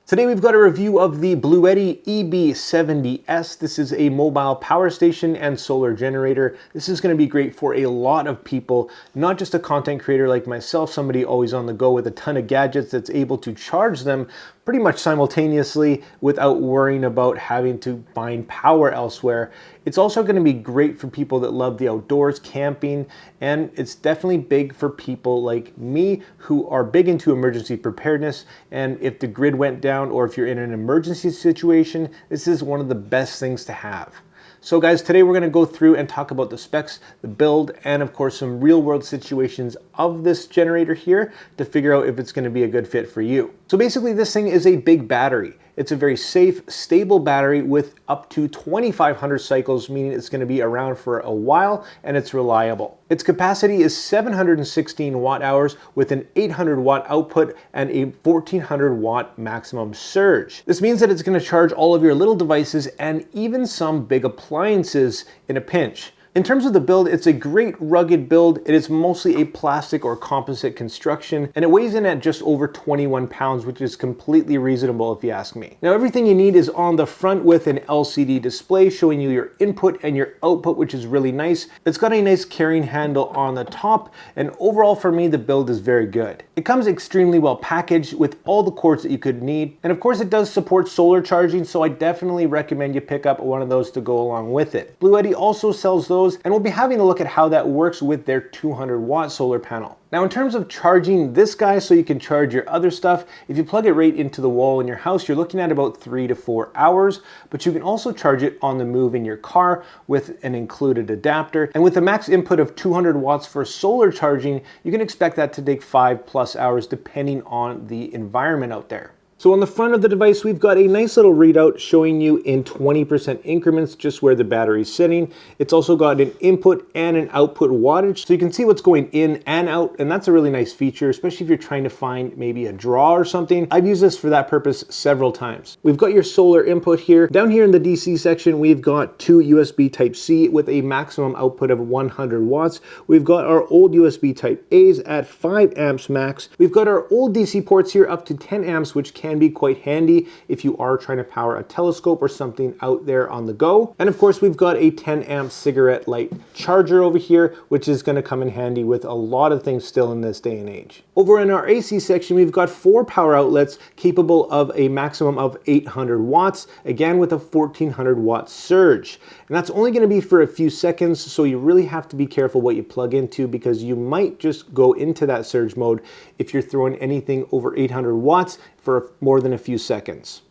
Today we've got a review of the BLUETTI EB70S. This is a mobile power station and solar generator. This is going to be great for a lot of people, not just a content creator like myself, somebody always on the go with a ton of gadgets that's able to charge them pretty much simultaneously without worrying about having to find power elsewhere. It's also going to be great for people that love the outdoors, camping, and it's definitely big for people like me who are big into emergency preparedness. And if the grid went down or if you're in an emergency situation, this is one of the best things to have. So guys, today we're going to go through and talk about the specs, the build, and of course some real world situations of this generator here to figure out if it's going to be a good fit for you. So basically this thing is a big battery. It's a very safe, stable battery with up to 2,500 cycles, meaning it's going to be around for a while and it's reliable. Its capacity is 716 watt hours with an 800 watt output and a 1400 watt maximum surge. This means that it's going to charge all of your little devices and even some big appliances in a pinch. In terms of the build, it's a great rugged build. It is mostly a plastic or composite construction, and it weighs in at just over 21 pounds, which is completely reasonable if you ask me. Now, everything you need is on the front with an LCD display showing you your input and your output, which is really nice. It's got a nice carrying handle on the top, and overall for me, the build is very good. It comes extremely well packaged with all the cords that you could need, and of course it does support solar charging, so I definitely recommend you pick up one of those to go along with it. BLUETTI also sells those, and we'll be having a look at how that works with their 200 watt solar panel. Now in terms of charging this guy so you can charge your other stuff, if you plug it right into the wall in your house, you're looking at about 3 to 4 hours, but you can also charge it on the move in your car with an included adapter. And with a max input of 200 watts for solar charging, you can expect that to take 5+ hours depending on the environment out there. So on the front of the device, we've got a nice little readout showing you in 20% increments just where the battery is sitting. It's also got an input and an output wattage, so you can see what's going in and out, and that's a really nice feature, especially if you're trying to find maybe a draw or something. I've used this for that purpose several times. We've got your solar input here. Down here in the DC section, we've got 2 USB Type-C with a maximum output of 100 watts. We've got our old USB Type-A's at 5 amps max. We've got our old DC ports here up to 10 amps, which can be quite handy if you are trying to power a telescope or something out there on the go. And of course, we've got a 10 amp cigarette light charger over here, which is going to come in handy with a lot of things still in this day and age. Over in our AC section, we've got 4 power outlets capable of a maximum of 800 watts, again with a 1400 watt surge. And that's only going to be for a few seconds, so you really have to be careful what you plug into because you might just go into that surge mode if you're throwing anything over 800 watts for more than a few seconds.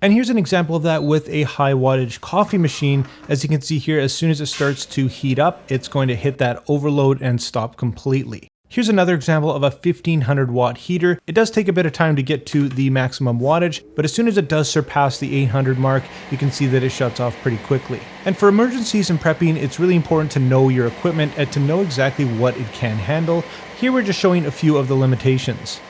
And here's an example of that with a high wattage coffee machine. As you can see here, as soon as it starts to heat up, it's going to hit that overload and stop completely. Here's another example of a 1500 watt heater. It does take a bit of time to get to the maximum wattage, but as soon as it does surpass the 800 mark, you can see that it shuts off pretty quickly. And for emergencies and prepping, it's really important to know your equipment and to know exactly what it can handle. Here we're just showing a few of the limitations.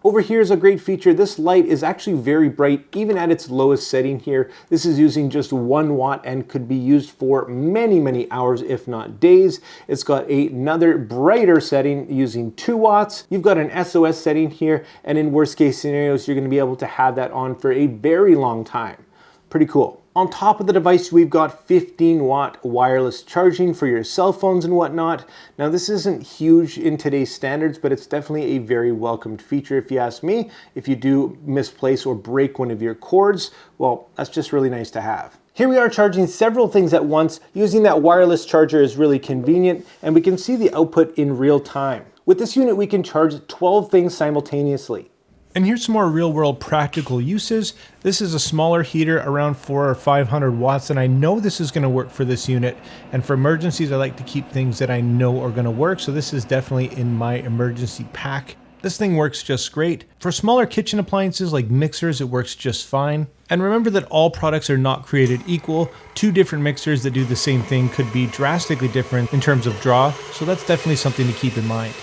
Over here is a great feature. This light is actually very bright, even at its lowest setting here. This is using just 1 watt and could be used for many, many hours, if not days. It's got another brighter setting using 2 watts. You've got an SOS setting here, and in worst case scenarios, you're going to be able to have that on for a very long time. Pretty cool. On top of the device, we've got 15 watt wireless charging for your cell phones and whatnot. Now this isn't huge in today's standards, but it's definitely a very welcomed feature if you ask me. If you do misplace or break one of your cords, well, that's just really nice to have. Here we are charging several things at once. Using that wireless charger is really convenient, and we can see the output in real time. With this unit, we can charge 12 things simultaneously. And here's some more real-world practical uses. This is a smaller heater, around 400 or 500 watts, and I know this is going to work for this unit. And for emergencies, I like to keep things that I know are going to work, so this is definitely in my emergency pack. This thing works just great. For smaller kitchen appliances like mixers, it works just fine. And remember that all products are not created equal. 2 different mixers that do the same thing could be drastically different in terms of draw, so that's definitely something to keep in mind.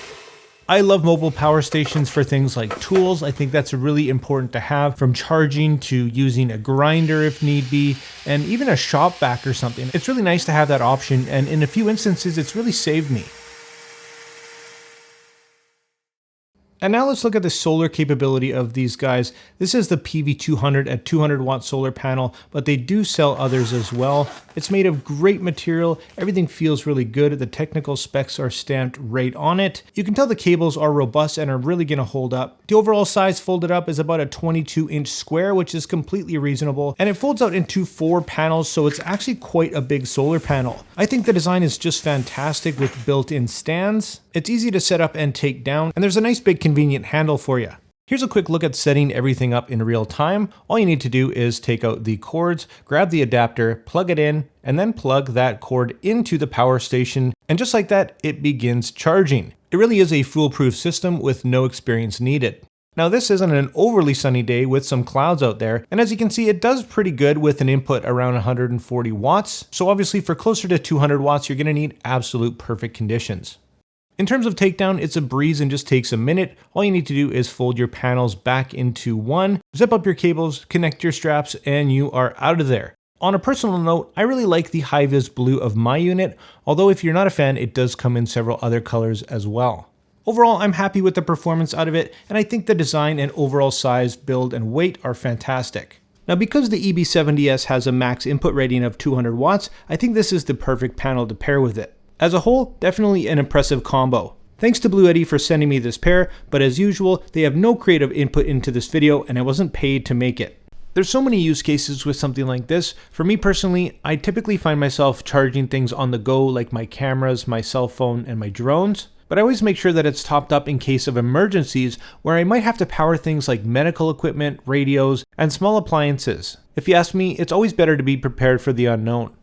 I love mobile power stations for things like tools. I think that's really important to have, from charging to using a grinder if need be, and even a shop vac or something. It's really nice to have that option, and in a few instances, it's really saved me. And now let's look at the solar capability of these guys. This is the PV200 at 200 watt solar panel, but they do sell others as well. It's made of great material. Everything feels really good. The technical specs are stamped right on it. You can tell the cables are robust and are really going to hold up. The overall size folded up is about a 22-inch square, which is completely reasonable. And it folds out into 4 panels, so it's actually quite a big solar panel. I think the design is just fantastic with built-in stands. It's easy to set up and take down, and there's a nice big convenient handle for you. Here's a quick look at setting everything up in real time. All you need to do is take out the cords, grab the adapter, plug it in, and then plug that cord into the power station. And just like that, it begins charging. It really is a foolproof system with no experience needed. Now this isn't an overly sunny day with some clouds out there, and as you can see, it does pretty good with an input around 140 watts. So obviously for closer to 200 watts, you're gonna need absolute perfect conditions. In terms of takedown, it's a breeze and just takes a minute. All you need to do is fold your panels back into one, zip up your cables, connect your straps, and you are out of there. On a personal note, I really like the high-vis blue of my unit, although if you're not a fan, it does come in several other colors as well. Overall, I'm happy with the performance out of it, and I think the design and overall size, build, and weight are fantastic. Now because the EB70S has a max input rating of 200 watts, I think this is the perfect panel to pair with it. As a whole, definitely an impressive combo. Thanks to BLUETTI for sending me this pair, but as usual, they have no creative input into this video and I wasn't paid to make it. There's so many use cases with something like this. For me personally, I typically find myself charging things on the go like my cameras, my cell phone, and my drones. But I always make sure that it's topped up in case of emergencies where I might have to power things like medical equipment, radios, and small appliances. If you ask me, it's always better to be prepared for the unknown.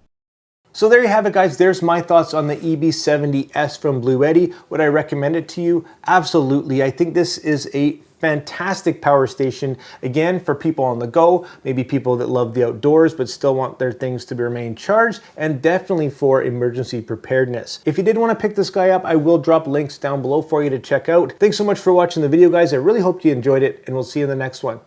So there you have it, guys. There's my thoughts on the EB70S from BLUETTI. Would I recommend it to you? Absolutely. I think this is a fantastic power station. Again, for people on the go, maybe people that love the outdoors but still want their things to remain charged, and definitely for emergency preparedness. If you did want to pick this guy up, I will drop links down below for you to check out. Thanks so much for watching the video, guys. I really hope you enjoyed it, and we'll see you in the next one.